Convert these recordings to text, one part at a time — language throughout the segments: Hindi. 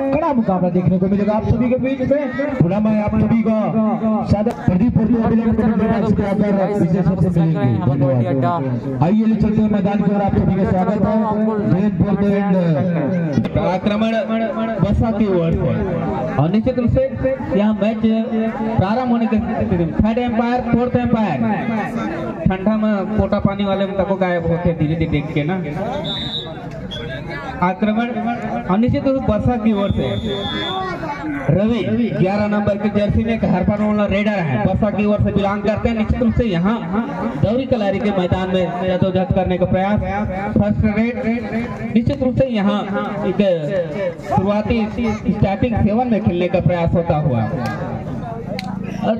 कड़ा मुकाबला देखने को मिलेगा आप सभी के बीच में। पुनः मैं आप सभी का शायद प्रदीप आइए चलते हैं मैदान की ओर, आप सभी का स्वागत है। आक्रमण बसा की ओर से और निश्चित रूप से यहाँ मैच प्रारंभ होने के थर्ड एम्पायर फोर्थ एम्पायर ठंडा में पोटा पानी वाले में तको गायब होते धीरे धीरे देख के ना। आक्रमण निश्चित रूप से बसा की ओर से रवि 11 नंबर की जर्सी में हरपन वाला रेडर है, बसा की ओर से बिलोंग करते हैं। निश्चित रूप से यहाँ दौरी कलारी के मैदान में जद्दोजहद करने का प्रयास फर्स्ट रेड निश्चित रूप से यहाँ एक शुरुआती स्टार्टिंग 7 में खेलने का प्रयास होता हुआ। और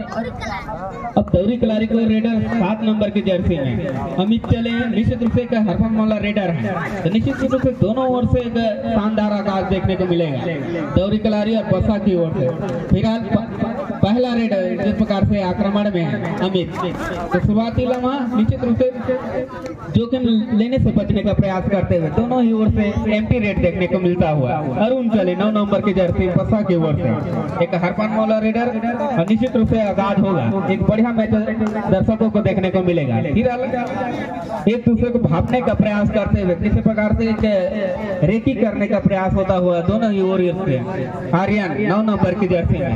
अब दौरी कलारी को रेडर 7 नंबर की जर्सी में अमित चले हैं। निश्चित रूप से एक हरपन वाला रेडर है, तो निश्चित रूप से दोनों ओर से एक शानदार आगाज देखने को मिलेगा दौरी कलारी और बसा की ओर से। फिलहाल पहला रेडर जिस प्रकार से आक्रमण में है अमित, तो शुरुआती लम्हा निश्चित रूप से जोखिम लेने से बचने का प्रयास करते हुए दोनों ही ओर से एम्प्टी रेड देखने को मिलता हुआ। अरुण चले 9 नंबर की जर्सी बसा की ओर से एक हरपन वाला रेडर और निश्चित रूप से आगाज होगा। एक बढ़िया मैच दर्शकों को देखने को मिलेगा। एक दूसरे को भापने का प्रयास करते हुए किसी प्रकार से एक रेकी करने का प्रयास होता हुआ दोनों ही ओर से आर्यन 9 नंबर की जर्सी में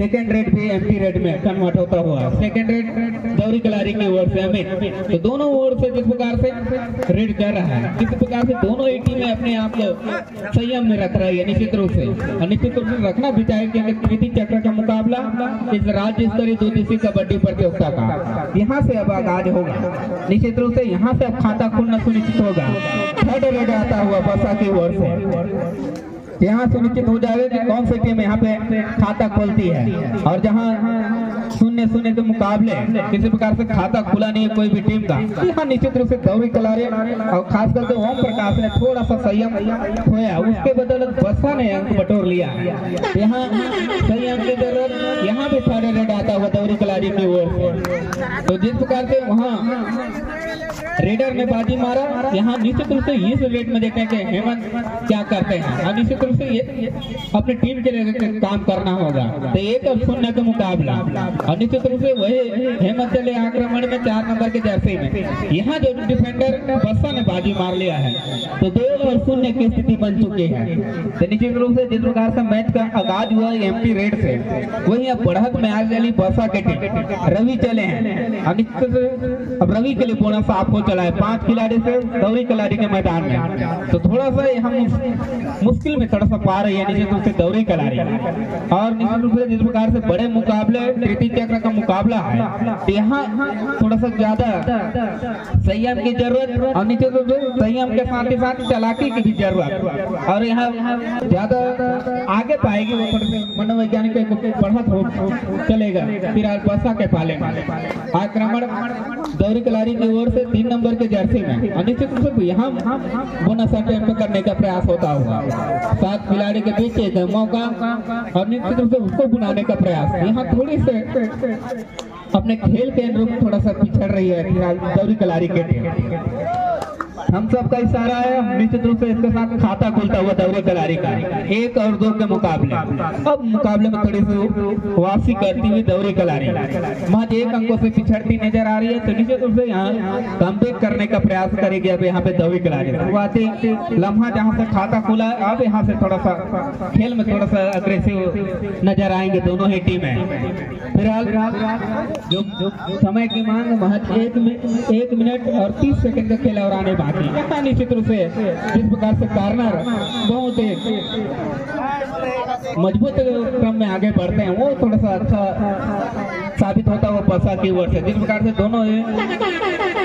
सेकेंड रेड भी एम्प्टी रेड में कन्वर्ट होता हुआ। सेकेंड रेड दौरी कलारी की ओर से अमित, तो दोनों ओर से जिस प्रकार से रेड कर रहा है किसी प्रकार से दोनों ही टीमें अपने आप को संयम में रख रही है निश्चित रूप से। और निश्चित रूप से रखना भी चाहिए क्योंकि कृति चक्र का मुकाबला इस राज्य स्तरीय 2 दिवसीय कबड्डी प्रतियोगिता का यहाँ से अब आगाज होगा। निश्चित रूप से यहाँ से अब खाता खुलना सुनिश्चित होगा। थर्ड रेड आता हुआ बसा की ओर से यहाँ सुनिश्चित हो जाएगा कि कौन सी टीम यहाँ पे खाता खोलती है। और जहाँ 0-0 के मुकाबले किसी प्रकार से खाता खुला नहीं है कोई भी टीम का, यहाँ निश्चित रूप से दौरी कलारी और खास करके ओम प्रकाश ने थोड़ा सा संयम खोया, उसके बदौलत बसा ने अंक बटोर लिया। यहाँ संयम की जरूरत, यहाँ भी थर्ड रेड आता हुआ दौरी कलारी की ओर से। तो जिस प्रकार से वहाँ रेडर ने बाजी मारा, यहाँ निश्चित रूप से इस रेड में देखें कि हेमंत क्या करते हैं और निश्चित रूप से ये अपनी टीम के लिए काम करना होगा। तो 1-0 का मुकाबला और निश्चित रूप से वही हेमंत चले आक्रमण में 4 नंबर के जर्सी में यहाँ जो डिफेंडर बसा ने बाजी मार लिया है, तो 2-0 की स्थिति बन चुकी है। तो निश्चित रूप से जिस प्रकार से मैच का आगाज हुआ एम्प्टी रेड से, वही अब बढ़त में आज वाली बसा के टीम रवि चले हैं। अब रवि के लिए बोनस आपको चला है 5 खिलाड़ी से दौरी कलारी के मैदान में, तो थोड़ा सा हम मुश्किल में थोड़ा सा पा रही है निश्चित रूप से दौरी कलारी। और निश्चित रूप से जिस प्रकार से बड़े मुकाबले कृति चक्र का मुकाबला है, यहाँ थोड़ा सा ज्यादा संयम की जरूरत और निश्चित रूप से संयम के साथ ही साथ चालाकी की भी जरूरत। और यहाँ ज्यादा आगे पाएगी वो थोड़े से मनोवैज्ञानिक बढ़त हो चलेगा। फिलहाल बसा के पाले में आक्रमण दौरी कलारी की ओर से 3 नंबर के जर्सी में निश्चित रूप से यहाँ बोनस अटेम्प्ट करने का प्रयास होता होगा। 7 खिलाड़ी के बीच एक मौका और निश्चित रूप से उसको बुलाने का प्रयास। यहाँ थोड़ी से अपने खेल के अनुरूप थोड़ा सा पिछड़ रही है फिलहाल दौरी कलारी के टीम। हम सबका इशारा है निश्चित रूप से इसके साथ खाता खुलता हुआ दौरी कलारी का 1 और 2 के मुकाबले। अब मुकाबले में थोड़ी सी वापसी करती हुई दौरी कलारी महज 1 अंकों से पिछड़ती नजर आ रही है, तो निश्चित रूप से यहाँ कमबैक करने का प्रयास करेगी अब यहाँ पे दौरी कलारी। शुरुआती लम्हा जहाँ से खाता खुला है, अब यहाँ से थोड़ा सा खेल में थोड़ा सा अग्रेसिव नजर आएंगे दोनों ही टीमें। फिलहाल जो समय की मांग महज 1 मिनट और 30 सेकंड का खेल और आने बाकी। निश्चित रूप से जिस प्रकार से कार्नर बहुत मजबूत क्रम में आगे बढ़ते हैं, वो थोड़ा सा अच्छा साबित होता हुआ बसा की ओर से। जिस प्रकार से दोनों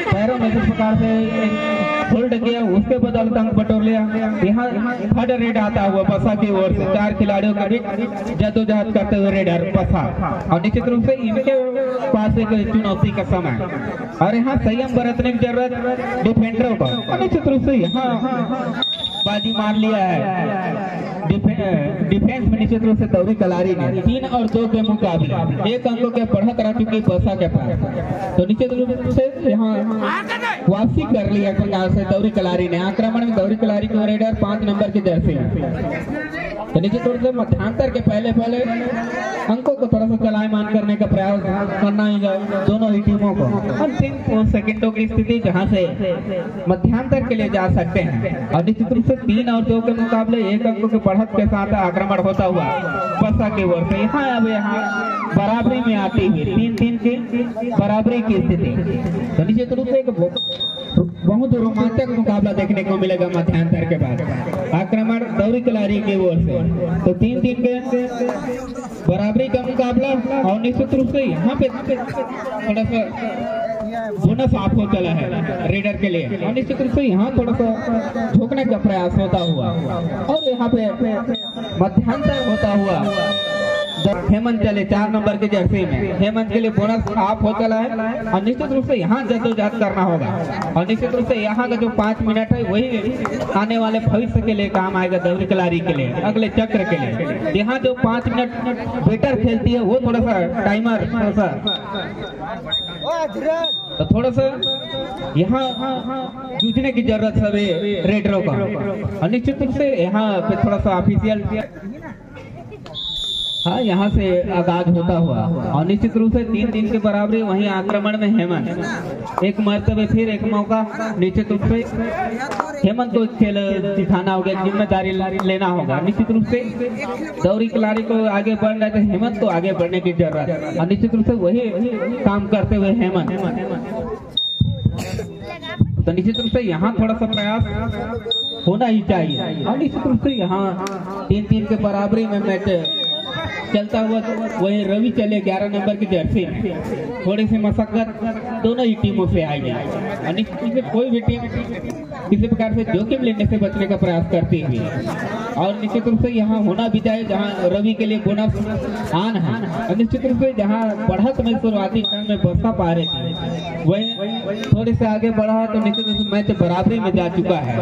पैरों में जिस प्रकार से होल्ड किया, उसके बदौलत अंक बटोर लिया। यहाँ थर्ड रेड आता हुआ बसा की ओर से 4 खिलाड़ियों के बीच जद्दोजहद करते हुए रेडर बसा। और निश्चित रूप से इनके पास एक चुनौती का समय और यहाँ संयम बरतने की जरूरत डिफेंडरों को। निश्चित रूप से यहाँ बाजी मार लिया है डिफेंस में निश्चित रूप से दौरी कलारी ने 3 और 2 के मुकाबले 1 अंकों के बढ़त रह चुकी बसा के पास। तो निश्चित रूप से यहाँ वापसी कर लिया प्रकार से दौरी कलारी ने। आक्रमण में दौरी कलारी को रेडर 5 नंबर की जर्सी में। तो निश्चित रूप से मध्यांतर के पहले अंकों को थोड़ा सा चलायमान करने का प्रयास करना ही दोनों ही टीमों को। अंतिम सेकंडों की स्थिति जहां से मध्यांतर के लिए जा सकते हैं। और निश्चित रूप से 3 और 2 के मुकाबले 1 अंकों के बढ़त के साथ आक्रमण होता हुआ बसा की ओर से यहाँ बराबरी में आती हुई 3-3 की बराबरी की स्थिति। तो निश्चित रूप से एक बहुत रोमांचक मुकाबला देखने को मिलेगा मध्यांतर के बाद। आक्रमण दौरी कलारी की ओर से तो 3-3 के बराबरी का मुकाबला। और निश्चित रूप से यहाँ पे थोड़ा सा बोनस आपको चला है रेडर के लिए। और निश्चित रूप से यहाँ थोड़ा सा झोंकने का प्रयास होता हुआ और यहाँ पे मध्यांतर होता हुआ हेमंत चले 4 नंबर के जर्सी में। हेमंत के लिए बोनस आप हो चला है और निश्चित रूप से यहाँ जद्दोजहद करना होगा। और निश्चित रूप से यहाँ का जो 5 मिनट है वही आने वाले भविष्य के लिए काम आएगा दौरी कलारी के लिए, अगले चक्र के लिए। यहाँ जो 5 मिनट बेटर खेलती है वो थोड़ा सा टाइमर थोड़ा सा यहाँ जूझने की जरूरत है रेडरों का। और निश्चित रूप से यहाँ पे थोड़ा सा ऑफिशियल यहाँ से आगाज होता हुआ और निश्चित रूप से 3-3 के बराबरी। वहीं आक्रमण में हेमंत एक मर्तबे फिर एक मौका। निश्चित रूप से हेमंत को खेल दिखाना होगा, जिम्मेदारी लेना होगा। निश्चित रूप से दौरी कलारी को आगे बढ़ना है तो हेमंत को आगे बढ़ने की जरूरत है और निश्चित रूप से वही काम करते हुए हेमंत। तो निश्चित रूप से यहाँ थोड़ा सा प्रयास होना ही चाहिए। और निश्चित रूप से यहाँ 3-3 के बराबरी में मैच चलता हुआ वही रवि चले 11 नंबर की जर्सी में। थोड़ी सी मशक्कत दोनों ही टीमों से आएगी और निश्चित रूप से कोई भी टीम किसी प्रकार से जोखिम लेने से बचने का प्रयास करती है। और निश्चित रूप से यहाँ होना भी चाहिए जहाँ रवि के लिए बोनस आन है। और निश्चित रूप से जहाँ बढ़त में शुरुआती क्षण में बसा पा रहे थे वही थोड़े से आगे बढ़ा है तो निश्चित रूप से मैच बराबरी में जा चुका है।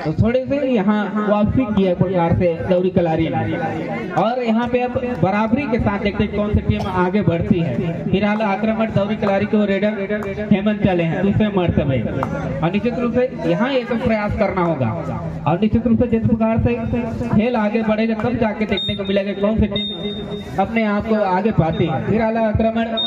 तो थोड़े से यहाँ वापसी की है प्रकार से दौरी कलारी ने। और यहाँ पे अब बराबरी के साथ देखते कौन सी टीम आगे बढ़ती है। फिलहाल आक्रमण दौरी कलारी को रेडर हेमंत चले हैं दूसरे मर्तबे। और निश्चित रूप से यहाँ एक प्रयास करना होगा। और निश्चित रूप से जिस प्रकार से खेल आगे बढ़ेगा तब जाके देखने को मिलेगा कौन सी टीम अपने आप को आगे पाती है। फिलहाल आक्रमण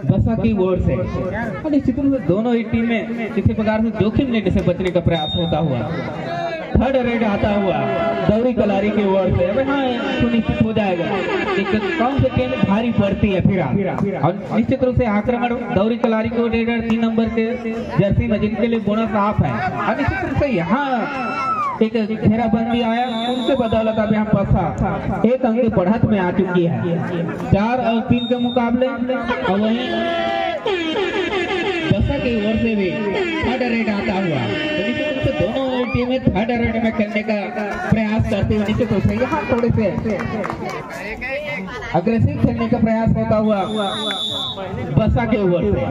बसा की ओर से और निश्चित रूप से दोनों ही टीमें किसी प्रकार से जोखिम लेने से बचने का प्रयास होता हुआ थर्ड रेड आता हुआ दौरी कलारी की ओर से। अब हाँ सुनिश्चित हो जाएगा कि कौन से टीम भारी पड़ती है फिर। और निश्चित रूप से आक्रमण दौरी कलारी को रेडर 3 नंबर के जर्सी में जिनके लिए बोनस आप है। और निश्चित रूप से यहाँ एक घेराबंदी आया उनके बदौलत अब यहाँ बसा 1 अंक की बढ़त में आ चुकी है 4 और 3 के मुकाबले। और वहीं बसा की ओर से भी थर्ड रेड आता हुआ तो निश्चित रूप से दोनों टीमें थर्ड रेड में खेलने का प्रयास करते हुए निश्चित रूप से यहाँ थोड़े से अग्रेसिव खेलने का प्रयास होता हुआ बसा के ओर से।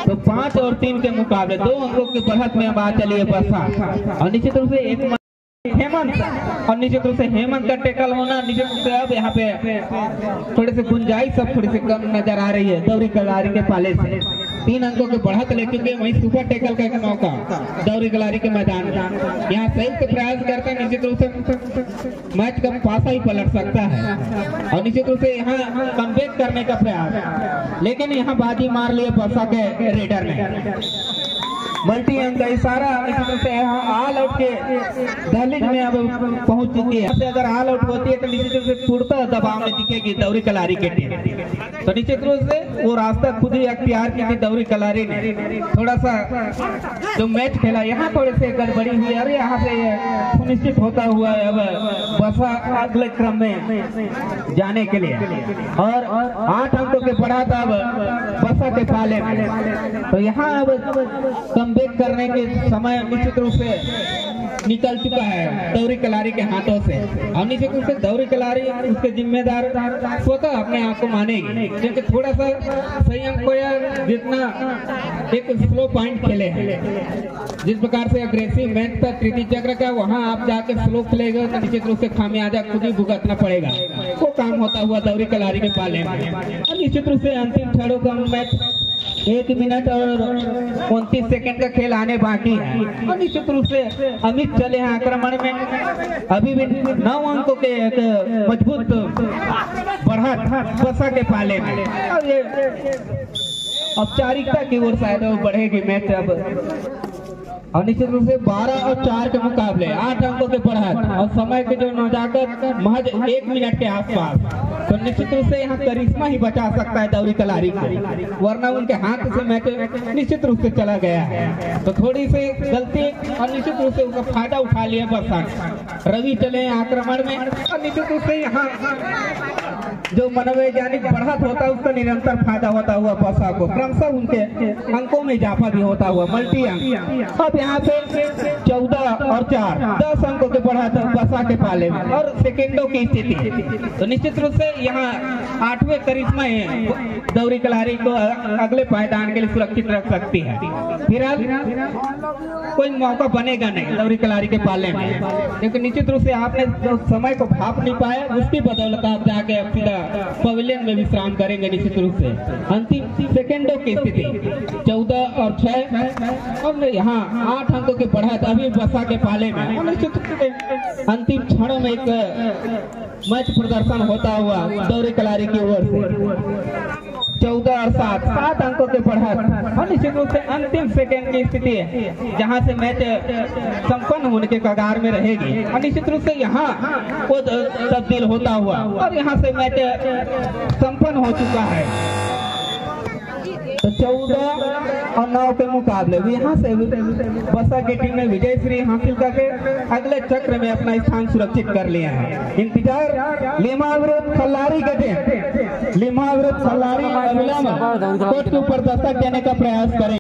तो 5 और 3 के मुकाबले 2 अंकों की बढ़त में बात चली है बसा। और निश्चित रूप से एक हेमंत और निश्चित रूप से हेमंत का टेकल होना निश्चित रूप से अब यहाँ पे थोड़े से गुंजाइश सब थोड़ी सी कम नजर आ रही है दौरी कलारी के पाले से। 3 अंकों के बढ़त ले चुके वहीं सुपर टेकल का एक मौका दौरी कलारी के मैदान में। यहाँ संयुक्त प्रयास करते हैं निश्चित रूप से मैच का पासा ही पलट सकता है। और निश्चित रूप से यहाँ कमबैक करने का प्रयास लेकिन यहाँ बाजी मार लिए बसा के रेडर ने। मल्टी अंक का इशारा निश्चित रूप से यहाँ ऑल आउट के दहलीज में अब पहुंच चुकी है। अगर ऑल आउट होती है तो निश्चित रूप से पूर्णतः दबाव में दिखेगी दौरी कलारी के टीम। तो निश्चित रूप से वो रास्ता खुद ही अख्तियार की थी दौरी कलारी ने। थोड़ा सा जो मैच खेला यहाँ थोड़े से गड़बड़ी हुई और यहाँ से सुनिश्चित होता हुआ अब बसा अगले क्रम में जाने के लिए, और 8 अंकों के बढ़ा था अब बसा के पाले में। तो यहाँ अब कमबैक करने के समय निश्चित रूप से निकल चुका है दौरी कलारी के हाथों से, और निश्चित रूप से दौरी कलारी उसके जिम्मेदार स्वतः अपने आप को मानेगी, क्योंकि थोड़ा सा सही अंक को या जितना एक स्लो पॉइंट खेले हैं, जिस प्रकार से अग्रेसिव मैच था कृति चक्र का, वहां आप जाके स्लो खेलेगा तो निश्चित रूप से खामियाजा खुद ही भुगतना पड़ेगा। वो काम होता हुआ दौरी कलारी के पाले में, और निश्चित रूप से अंतिम क्षणों का मैच 1 मिनट और 29 सेकंड का खेल आने बाकी है, और निश्चित रूप से अमित चले हैं आक्रमण में। अभी भी 9 अंकों के एक मजबूत बढ़त बसा के पाले में, और ये औपचारिकता की ओर शायद बढ़ेगी मैच अब। और निश्चित रूप से 12 और 4 के मुकाबले 8 अंकों के बढ़त और समय के जो नजाकत महज 1 मिनट के आसपास, तो निश्चित रूप से यहाँ करिश्मा ही बचा सकता है दौरी कलारी को, वरना उनके हाथ से मैच निश्चित रूप से चला गया है। तो थोड़ी सी गलती और निश्चित रूप से उसका फायदा उठा लिया बरसात। रवि चले आक्रमण में, और निश्चित रूप से यहाँ जो मनोवैज्ञानिक बढ़त होता है उसका निरंतर फायदा होता हुआ बसा को क्रमशः उनके अंकों में इजाफा भी होता हुआ मल्टी अंक। अब यहाँ पे 14 और 4 10 अंकों के बढ़त बसा के पाले में, और सेकेंडों की स्थिति, तो निश्चित रूप से यहाँ 8वें करिश्मा दौरी कलारी को अगले पायदान के लिए सुरक्षित रख सकती है। फिलहाल कोई मौका बनेगा नहीं दौरी कलारी के पाले में, क्योंकि निश्चित रूप से आपने जो समय को भाप नहीं पाया उसकी बदौलत आप जाके सीधा पवेलियन में विश्राम करेंगे। निश्चित रूप से अंतिम सेकेंडों की स्थिति 14 और 6, और यहाँ 8 अंकों के बढ़त अभी बसा के पाले में, और निश्चित रूप से अंतिम क्षणों में एक मैच प्रदर्शन होता हुआ दौरी कलारी की ओर से 14 और 7 अंकों के बढ़त, और निश्चित रूप से अंतिम सेकेंड की स्थिति है जहां से मैच संपन्न होने के कगार में रहेगी, और निश्चित रूप से यहाँ वो तब्दील होता हुआ, और यहाँ से मैच संपन्न हो चुका है। तो 14 और 9 के मुकाबले यहाँ से बसा की टीम ने विजय श्री हासिल करके अगले चक्र में अपना स्थान सुरक्षित कर लिया है। इंतजार लीमा विरुद्ध खल्लारी का टीम, लीमा विरुद्ध खल्लारी अविलंब कोर्ट के ऊपर दस्तक देने का प्रयास करें।